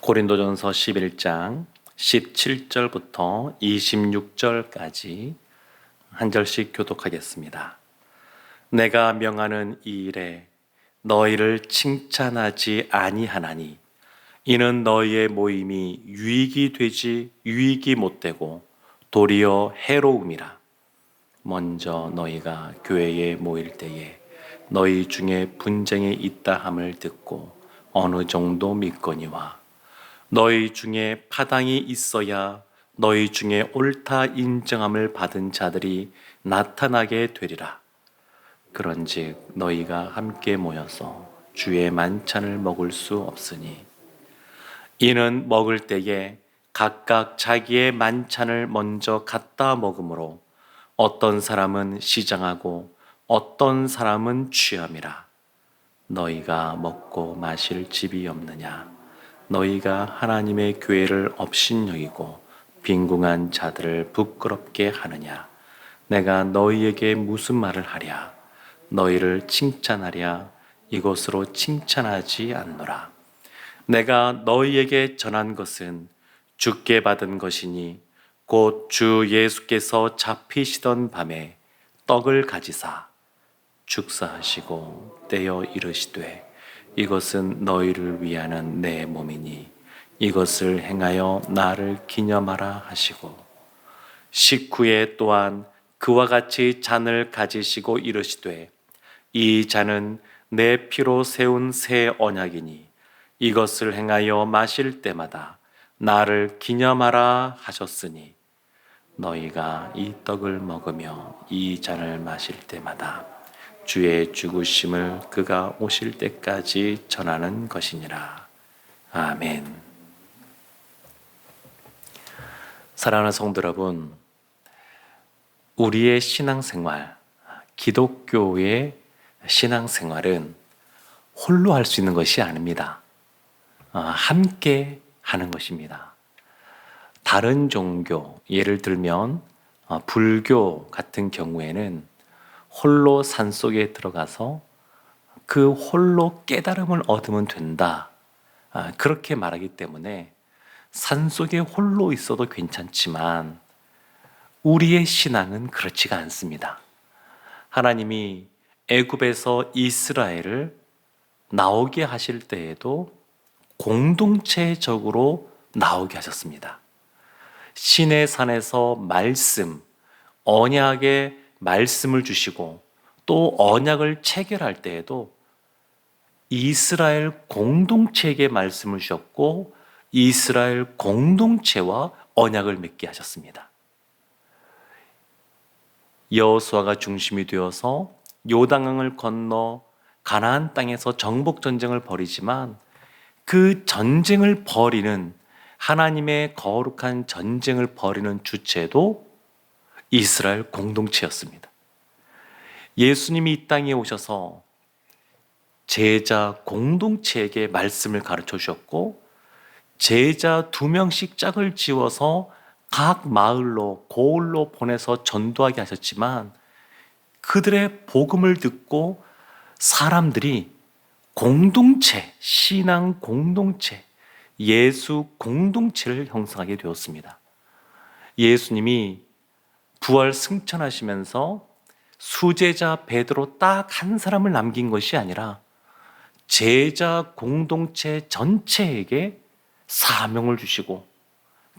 고린도전서 11장 17절부터 26절까지 한 절씩 교독하겠습니다. 내가 명하는 이 일에 너희를 칭찬하지 아니하나니 이는 너희의 모임이 유익이 되지 유익이 못되고 도리어 해로움이라. 먼저 너희가 교회에 모일 때에 너희 중에 분쟁이 있다 함을 듣고 어느 정도 믿거니와 너희 중에 파당이 있어야 너희 중에 옳다 인정함을 받은 자들이 나타나게 되리라. 그런즉 너희가 함께 모여서 주의 만찬을 먹을 수 없으니 이는 먹을 때에 각각 자기의 만찬을 먼저 갖다 먹으므로 어떤 사람은 시장하고 어떤 사람은 취함이라. 너희가 먹고 마실 집이 없느냐? 너희가 하나님의 교회를 업신여기고 빈궁한 자들을 부끄럽게 하느냐? 내가 너희에게 무슨 말을 하랴? 너희를 칭찬하랴? 이것으로 칭찬하지 않노라. 내가 너희에게 전한 것은 주께 받은 것이니 곧 주 예수께서 잡히시던 밤에 떡을 가지사 축사하시고 떼어 이르시되 이것은 너희를 위하는 내 몸이니 이것을 행하여 나를 기념하라 하시고 식후에 또한 그와 같이 잔을 가지시고 이르시되 이 잔은 내 피로 세운 새 언약이니 이것을 행하여 마실 때마다 나를 기념하라 하셨으니 너희가 이 떡을 먹으며 이 잔을 마실 때마다 주의 죽으심을 그가 오실 때까지 전하는 것이니라. 아멘. 사랑하는 성도 여러분, 우리의 신앙생활, 기독교의 신앙생활은 홀로 할 수 있는 것이 아닙니다. 함께 하는 것입니다. 다른 종교, 예를 들면 불교 같은 경우에는 홀로 산속에 들어가서 그 홀로 깨달음을 얻으면 된다. 그렇게 말하기 때문에 산속에 홀로 있어도 괜찮지만 우리의 신앙은 그렇지가 않습니다. 하나님이 애굽에서 이스라엘을 나오게 하실 때에도 공동체적으로 나오게 하셨습니다. 시내산에서 말씀, 언약의 말씀을 주시고 또 언약을 체결할 때에도 이스라엘 공동체에게 말씀을 주셨고 이스라엘 공동체와 언약을 맺게 하셨습니다. 여호수아가 중심이 되어서 요단강을 건너 가나안 땅에서 정복 전쟁을 벌이지만 그 전쟁을 벌이는 하나님의 거룩한 전쟁을 벌이는 주체도 이스라엘 공동체였습니다. 예수님이 이 땅에 오셔서 제자 공동체에게 말씀을 가르쳐 주셨고 제자 2명씩 짝을 지어서 각 마을로 고을로 보내서 전도하게 하셨지만 그들의 복음을 듣고 사람들이 공동체, 신앙 공동체, 예수 공동체를 형성하게 되었습니다. 예수님이 부활 승천하시면서 수제자 베드로 딱 한 사람을 남긴 것이 아니라 제자 공동체 전체에게 사명을 주시고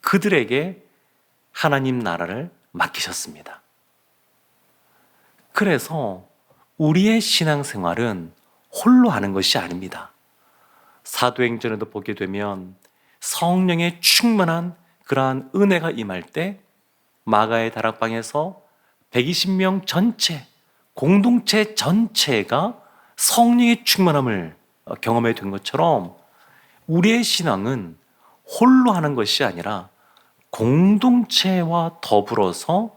그들에게 하나님 나라를 맡기셨습니다. 그래서 우리의 신앙생활은 홀로 하는 것이 아닙니다. 사도행전에도 보게 되면 성령의 충만한 그러한 은혜가 임할 때 마가의 다락방에서 120명 전체, 공동체 전체가 성령의 충만함을 경험하게 된 것처럼 우리의 신앙은 홀로 하는 것이 아니라 공동체와 더불어서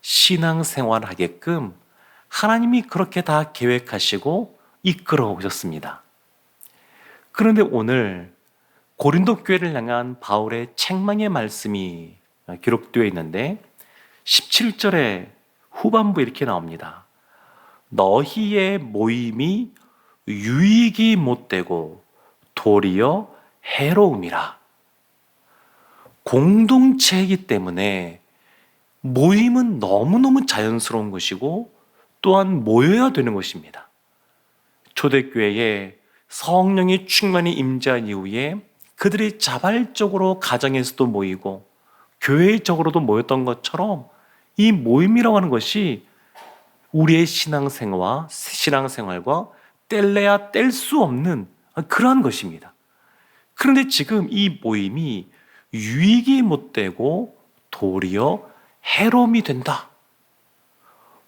신앙생활을 하게끔 하나님이 그렇게 다 계획하시고 이끌어 오셨습니다. 그런데 오늘 고린도 교회를 향한 바울의 책망의 말씀이 기록되어 있는데 17절의 후반부에 이렇게 나옵니다. 너희의 모임이 유익이 못되고 도리어 해로움이라. 공동체이기 때문에 모임은 너무너무 자연스러운 것이고 또한 모여야 되는 것입니다. 초대교회에 성령의 충만이 임재한 이후에 그들이 자발적으로 가정에서도 모이고 교회적으로도 모였던 것처럼 이 모임이라고 하는 것이 우리의 신앙생활과 뗄래야 뗄 수 없는 그러한 것입니다. 그런데 지금 이 모임이 유익이 못되고 도리어 해로움이 된다.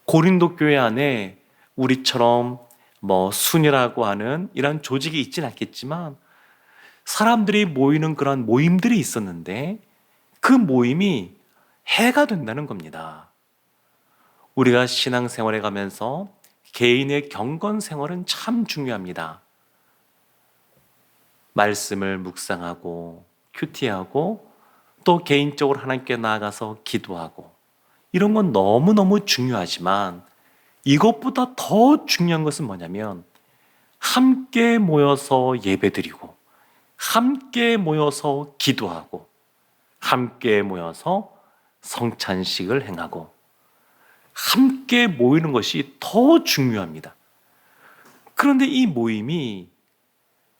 고린도 교회 안에 우리처럼 순이라고 하는 이런 조직이 있지는 않겠지만 사람들이 모이는 그런 모임들이 있었는데 그 모임이 해가 된다는 겁니다. 우리가 신앙생활에 가면서 개인의 경건 생활은 참 중요합니다. 말씀을 묵상하고 큐티하고 또 개인적으로 하나님께 나아가서 기도하고 이런 건 너무너무 중요하지만 이것보다 더 중요한 것은 뭐냐면 함께 모여서 예배드리고 함께 모여서 기도하고 함께 모여서 성찬식을 행하고 함께 모이는 것이 더 중요합니다. 그런데 이 모임이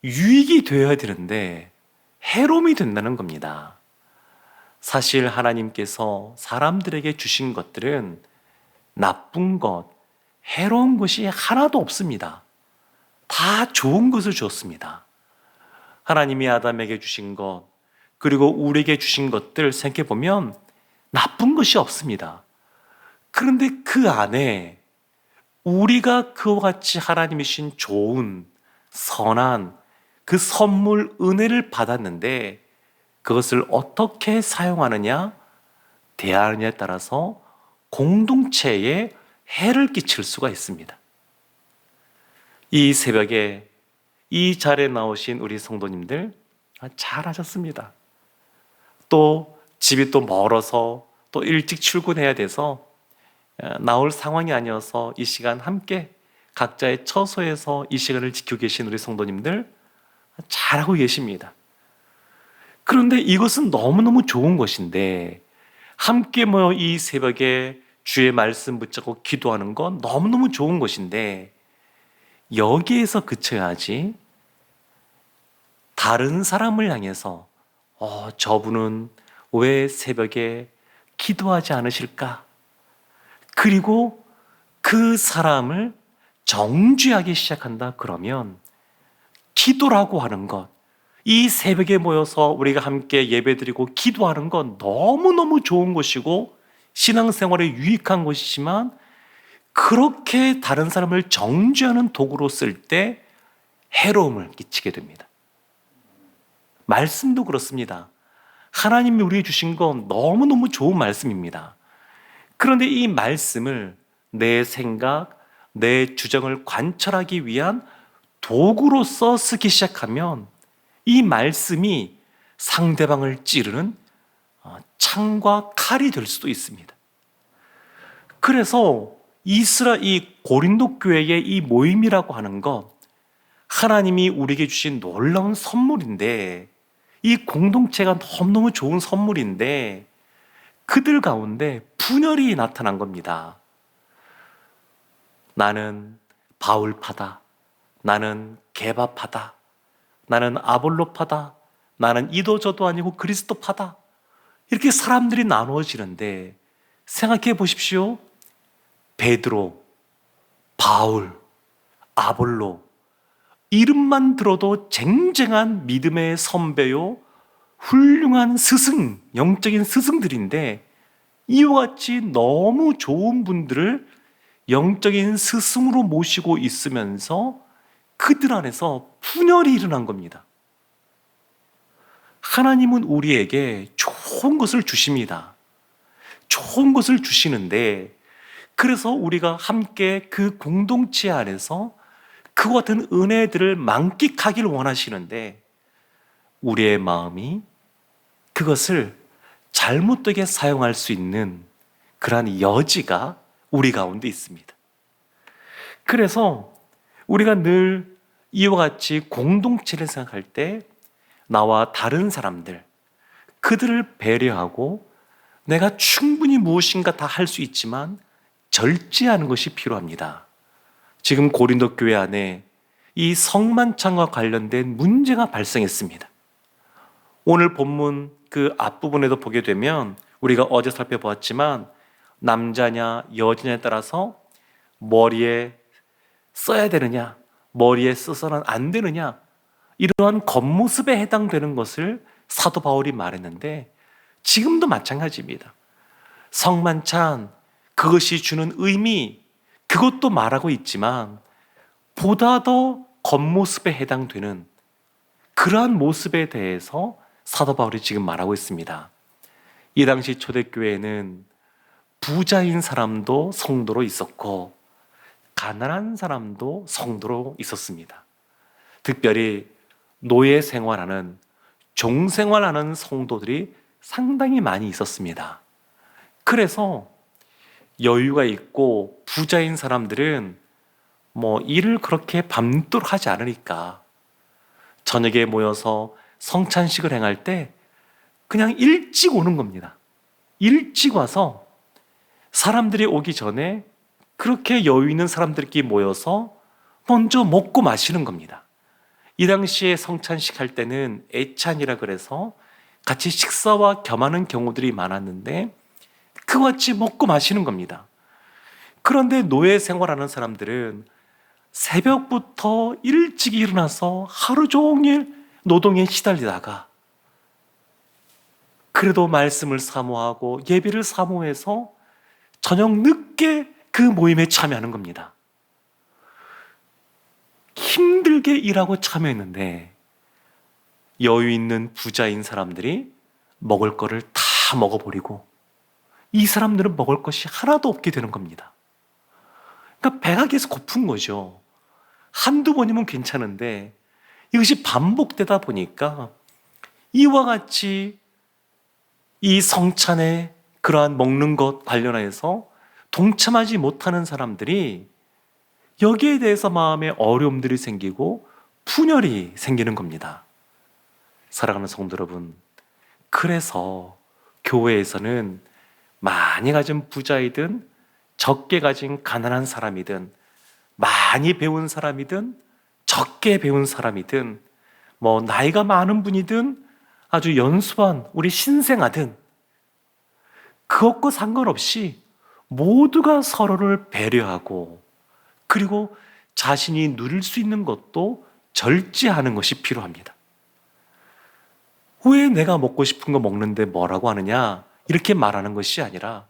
유익이 되어야 되는데 해로움이 된다는 겁니다. 사실 하나님께서 사람들에게 주신 것들은 나쁜 것, 해로운 것이 하나도 없습니다. 다 좋은 것을 주었습니다. 하나님이 아담에게 주신 것, 그리고 우리에게 주신 것들 생각해 보면 나쁜 것이 없습니다. 그런데 그 안에 우리가 그와 같이 하나님이 주신 좋은, 선한 그 선물, 은혜를 받았는데 그것을 어떻게 사용하느냐, 대하느냐에 따라서 공동체에 해를 끼칠 수가 있습니다. 이 새벽에 이 자리에 나오신 우리 성도님들 잘하셨습니다. 또 집이 또 멀어서 또 일찍 출근해야 돼서 나올 상황이 아니어서 이 시간 함께 각자의 처소에서 이 시간을 지키고 계신 우리 성도님들 잘하고 계십니다. 그런데 이것은 너무너무 좋은 것인데 함께 모여 이 새벽에 주의 말씀 붙잡고 기도하는 건 너무너무 좋은 것인데 여기에서 그쳐야지 다른 사람을 향해서 저분은 왜 새벽에 기도하지 않으실까? 그리고 그 사람을 정죄하기 시작한다 그러면 기도라고 하는 것, 이 새벽에 모여서 우리가 함께 예배드리고 기도하는 건 너무너무 좋은 것이고 신앙생활에 유익한 것이지만 그렇게 다른 사람을 정죄하는 도구로 쓸 때 해로움을 끼치게 됩니다. 말씀도 그렇습니다. 하나님이 우리에게 주신 건 너무너무 좋은 말씀입니다. 그런데 이 말씀을 내 생각, 내 주장을 관철하기 위한 도구로서 쓰기 시작하면 이 말씀이 상대방을 찌르는 창과 칼이 될 수도 있습니다. 그래서 이 고린도 교회의 이 모임이라고 하는 것, 하나님이 우리에게 주신 놀라운 선물인데 이 공동체가 너무너무 좋은 선물인데 그들 가운데 분열이 나타난 겁니다. 나는 바울파다. 나는 게바파다. 나는 아볼로파다. 나는 이도저도 아니고 그리스도파다. 이렇게 사람들이 나누어지는데 생각해 보십시오. 베드로, 바울, 아볼로 이름만 들어도 쟁쟁한 믿음의 선배요 훌륭한 스승, 영적인 스승들인데 이와 같이 너무 좋은 분들을 영적인 스승으로 모시고 있으면서 그들 안에서 분열이 일어난 겁니다. 하나님은 우리에게 좋은 것을 주십니다. 좋은 것을 주시는데 그래서 우리가 함께 그 공동체 안에서 그와 같은 은혜들을 만끽하기를 원하시는데 우리의 마음이 그것을 잘못되게 사용할 수 있는 그러한 여지가 우리 가운데 있습니다. 그래서 우리가 늘 이와 같이 공동체를 생각할 때 나와 다른 사람들, 그들을 배려하고 내가 충분히 무엇인가 다 할 수 있지만 절제하는 것이 필요합니다. 지금 고린도 교회 안에 이 성만찬과 관련된 문제가 발생했습니다. 오늘 본문 그 앞부분에도 보게 되면 우리가 어제 살펴보았지만 남자냐 여자냐에 따라서 머리에 써야 되느냐, 머리에 써서는 안 되느냐, 이러한 겉모습에 해당되는 것을 사도 바울이 말했는데 지금도 마찬가지입니다. 성만찬, 그것이 주는 의미, 그것도 말하고 있지만 보다 더 겉모습에 해당되는 그러한 모습에 대해서 사도 바울이 지금 말하고 있습니다. 이 당시 초대교회에는 부자인 사람도 성도로 있었고 가난한 사람도 성도로 있었습니다. 특별히 노예 생활하는, 종 생활하는 성도들이 상당히 많이 있었습니다. 그래서 여유가 있고 부자인 사람들은 일을 그렇게 밤도록 하지 않으니까 저녁에 모여서 성찬식을 행할 때 그냥 일찍 오는 겁니다. 일찍 와서 사람들이 오기 전에 그렇게 여유 있는 사람들끼리 모여서 먼저 먹고 마시는 겁니다. 이 당시에 성찬식 할 때는 애찬이라 그래서 같이 식사와 겸하는 경우들이 많았는데 그와 같이 먹고 마시는 겁니다. 그런데 노예 생활하는 사람들은 새벽부터 일찍 일어나서 하루 종일 노동에 시달리다가 그래도 말씀을 사모하고 예배를 사모해서 저녁 늦게 그 모임에 참여하는 겁니다. 힘들게 일하고 참여했는데 여유 있는 부자인 사람들이 먹을 거를 다 먹어버리고 이 사람들은 먹을 것이 하나도 없게 되는 겁니다. 그러니까 배가 계속 고픈 거죠. 한두 번이면 괜찮은데 이것이 반복되다 보니까 이와 같이 이 성찬에 그러한 먹는 것 관련해서 동참하지 못하는 사람들이 여기에 대해서 마음에 어려움들이 생기고 분열이 생기는 겁니다. 사랑하는 성도 여러분, 그래서 교회에서는 많이 가진 부자이든 적게 가진 가난한 사람이든 많이 배운 사람이든 적게 배운 사람이든 나이가 많은 분이든 아주 연수한 우리 신생아든 그것과 상관없이 모두가 서로를 배려하고 그리고 자신이 누릴 수 있는 것도 절제하는 것이 필요합니다. 왜 내가 먹고 싶은 거 먹는데 뭐라고 하느냐 이렇게 말하는 것이 아니라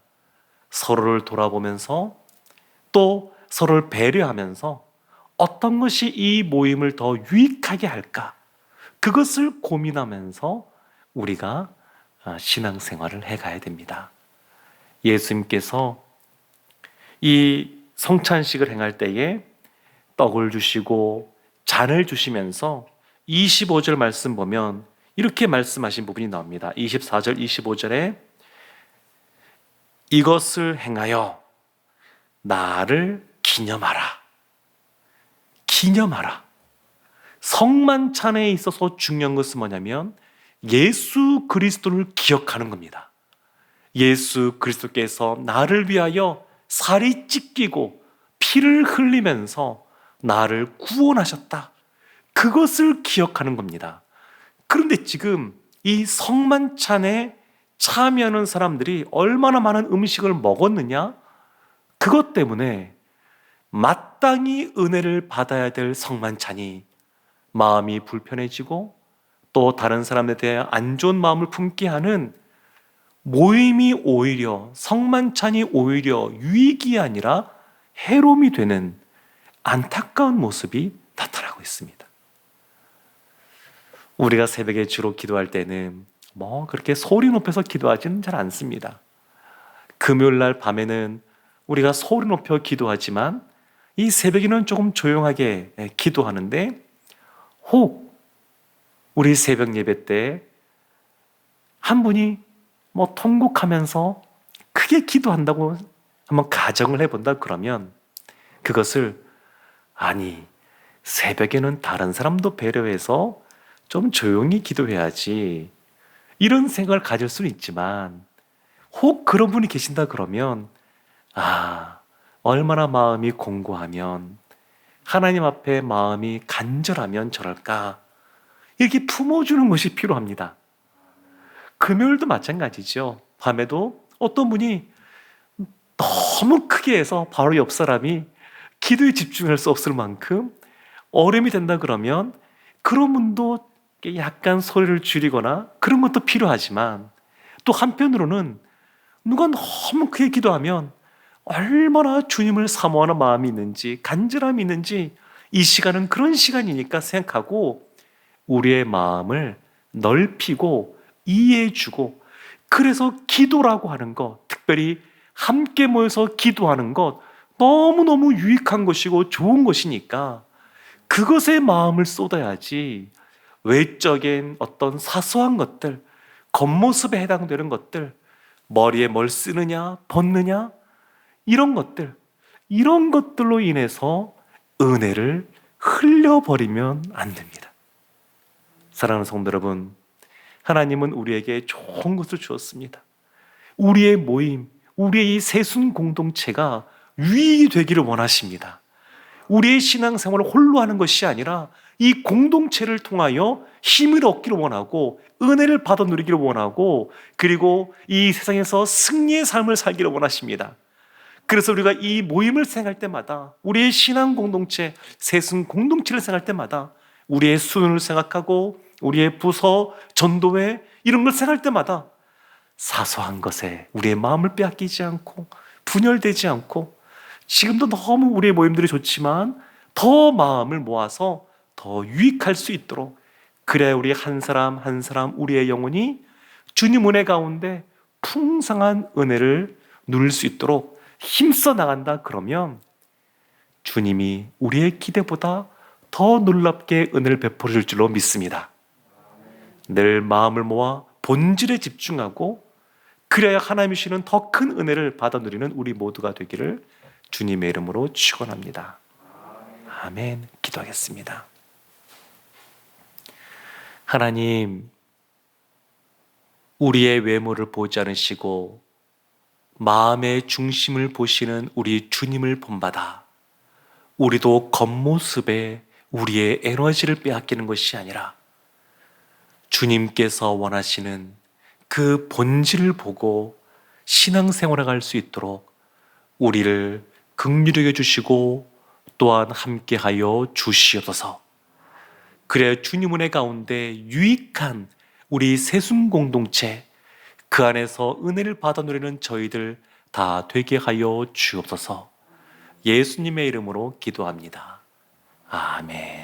서로를 돌아보면서 또 서로를 배려하면서 어떤 것이 이 모임을 더 유익하게 할까 그것을 고민하면서 우리가 신앙생활을 해가야 됩니다. 예수님께서 이 성찬식을 행할 때에 떡을 주시고 잔을 주시면서 25절 말씀 보면 이렇게 말씀하신 부분이 나옵니다. 24절, 25절에 이것을 행하여 나를 기념하라. 기념하라. 성만찬에 있어서 중요한 것은 뭐냐면 예수 그리스도를 기억하는 겁니다. 예수 그리스도께서 나를 위하여 살이 찢기고 피를 흘리면서 나를 구원하셨다. 그것을 기억하는 겁니다. 그런데 지금 이 성만찬에 참여하는 사람들이 얼마나 많은 음식을 먹었느냐? 그것 때문에 마땅히 은혜를 받아야 될 성만찬이 마음이 불편해지고 또 다른 사람에 대해 안 좋은 마음을 품게 하는 모임이 오히려 성만찬이 오히려 유익이 아니라 해로움이 되는 안타까운 모습이 나타나고 있습니다. 우리가 새벽에 주로 기도할 때는 그렇게 소리 높여서 기도하지는 잘 않습니다. 금요일 날 밤에는 우리가 소리 높여 기도하지만 이 새벽에는 조금 조용하게 기도하는데 혹 우리 새벽 예배 때 한 분이 통곡하면서 크게 기도한다고 한번 가정을 해본다 그러면 그것을 새벽에는 다른 사람도 배려해서 좀 조용히 기도해야지. 이런 생각을 가질 수는 있지만 혹 그런 분이 계신다 그러면 얼마나 마음이 공고하면 하나님 앞에 마음이 간절하면 저럴까 이렇게 품어주는 것이 필요합니다. 금요일도 마찬가지죠. 밤에도 어떤 분이 너무 크게 해서 바로 옆 사람이 기도에 집중할 수 없을 만큼 어려움이 된다 그러면 그런 분도 약간 소리를 줄이거나 그런 것도 필요하지만 또 한편으로는 누가 너무 크게 기도하면 얼마나 주님을 사모하는 마음이 있는지 간절함이 있는지 이 시간은 그런 시간이니까 생각하고 우리의 마음을 넓히고 이해해주고 그래서 기도라고 하는 것 특별히 함께 모여서 기도하는 것 너무너무 유익한 것이고 좋은 것이니까 그것에 마음을 쏟아야지 외적인 어떤 사소한 것들 겉모습에 해당되는 것들 머리에 뭘 쓰느냐 벗느냐 이런 것들로 인해서 은혜를 흘려버리면 안 됩니다. 사랑하는 성도 여러분, 하나님은 우리에게 좋은 것을 주었습니다. 우리의 모임, 우리의 이 세순 공동체가 유익이 되기를 원하십니다. 우리의 신앙생활을 홀로 하는 것이 아니라 이 공동체를 통하여 힘을 얻기를 원하고 은혜를 받아 누리기를 원하고 그리고 이 세상에서 승리의 삶을 살기를 원하십니다. 그래서 우리가 이 모임을 생각할 때마다 우리의 신앙 공동체, 세순 공동체를 생각할 때마다 우리의 수요를 생각하고 우리의 부서, 전도회 이런 걸 생각할 때마다 사소한 것에 우리의 마음을 빼앗기지 않고 분열되지 않고 지금도 너무 우리의 모임들이 좋지만 더 마음을 모아서 더 유익할 수 있도록 그래야 우리 한 사람 한 사람 우리의 영혼이 주님 은혜 가운데 풍성한 은혜를 누릴 수 있도록 힘써 나간다 그러면 주님이 우리의 기대보다 더 놀랍게 은혜를 베풀어 줄 줄로 믿습니다. 늘 마음을 모아 본질에 집중하고 그래야 하나님이 주시는 더 큰 은혜를 받아 누리는 우리 모두가 되기를 주님의 이름으로 축원합니다. 아멘. 기도하겠습니다. 하나님, 우리의 외모를 보지 않으시고 마음의 중심을 보시는 우리 주님을 본받아 우리도 겉모습에 우리의 에너지를 빼앗기는 것이 아니라 주님께서 원하시는 그 본질을 보고 신앙생활을 할 수 있도록 우리를 긍휼히 여겨주시고 또한 함께하여 주시옵소서. 그래야 주님 은혜 가운데 유익한 우리 세순 공동체 그 안에서 은혜를 받아 누리는 저희들 다 되게 하여 주옵소서. 예수님의 이름으로 기도합니다. 아멘.